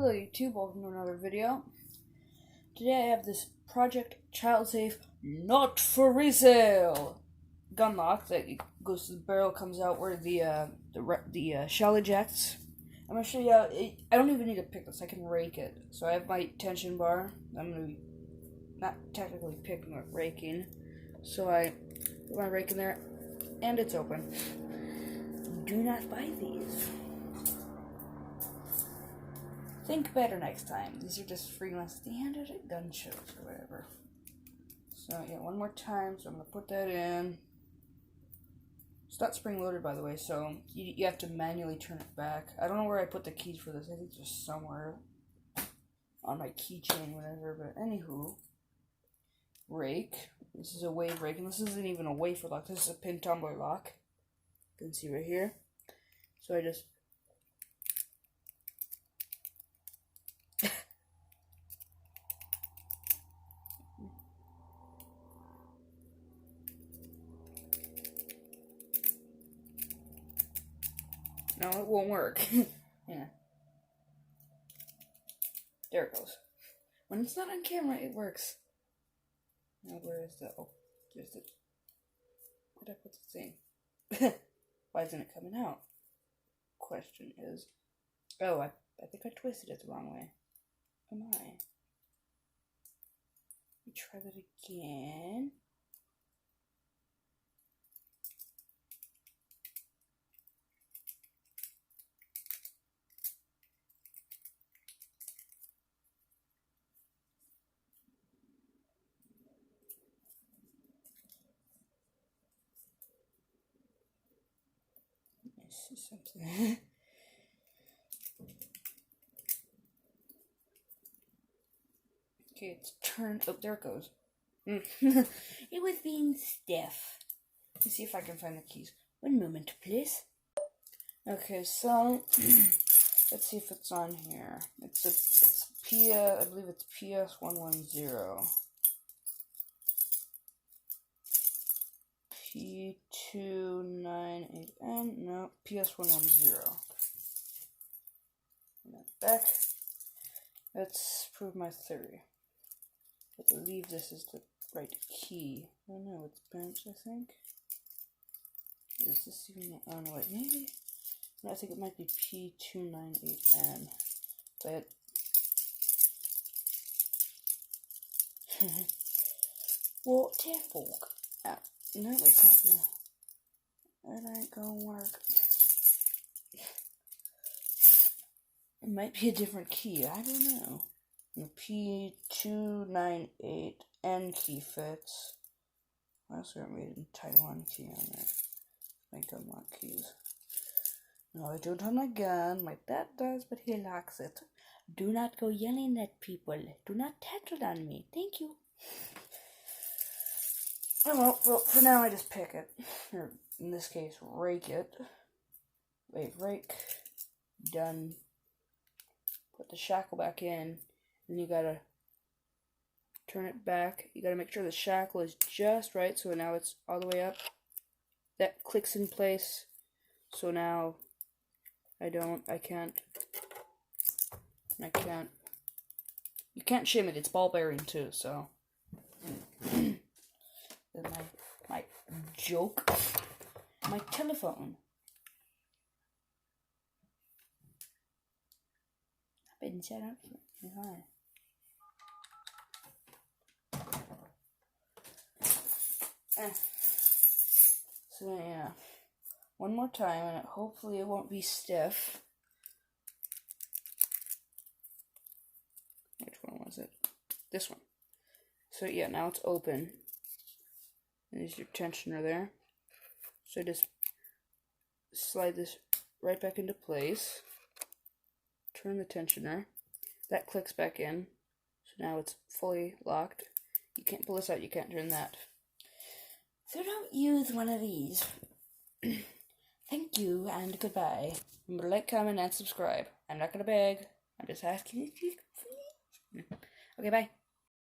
Hello YouTube, welcome to another video. Today I have this Project Child Safe not for resale gun lock that goes to the barrel, comes out where the shell ejects. I'm gonna show you how I don't even need to pick this, I can rake it. So I have my tension bar. I'm gonna be not technically picking but raking. So I put my rake in there and it's open. Do not buy these. Think better next time. These are just freelance standard at gun shows or whatever. So yeah, one more time. So I'm gonna put that in. It's not spring loaded, by the way, so you have to manually turn it back. I don't know where I put the keys for this. I think it's just somewhere on my keychain, whatever. But anywho, rake. This is a wave rake, and this isn't even a wafer lock. This is a pin tumbler lock. You can see right here. So I just no, it won't work. Yeah. There it goes. When it's not on camera, it works. Now, where is the... Oh, there's the... Where'd I put the thing? Why isn't it coming out? Question is... Oh, I think I twisted it the wrong way. Am I? Let me try that again. See something. Okay, it's turned. Oh, there it goes. It was being stiff. Let's see if I can find the keys. One moment, please. Okay, so let's see if it's on here. It's I believe it's PS110. P298N, no, PS110. And then back. Let's prove my theory. I believe this is the right key. Oh no, it's bent, I think. Is this even, oh no, wait, maybe? No, I think it might be P298N. But what the fuck? No, it's not gonna. It ain't gonna work. It might be a different key. I don't know. The P298N key fits. I also got made in Taiwan key on there. My gun lock keys. No, I don't have my gun. My dad does, but he locks it. Do not go yelling at people. Do not tattle on me. Thank you. Oh well, for now I just pick it, or in this case, rake it. Wait, rake, done. Put the shackle back in, and you gotta turn it back. You gotta make sure the shackle is just right, so now it's all the way up. That clicks in place, so now you can't shim it, it's ball bearing too, so. My joke. My telephone. I've been set up for So yeah. One more time and hopefully it won't be stiff. Which one was it? This one. So yeah, now it's open. There's your tensioner there. So just slide this right back into place. Turn the tensioner. That clicks back in. So now it's fully locked. You can't pull this out, you can't turn that. So don't use one of these. Thank you and goodbye. Remember to like, comment, and subscribe. I'm not gonna beg. I'm just asking if you can please. Okay, bye.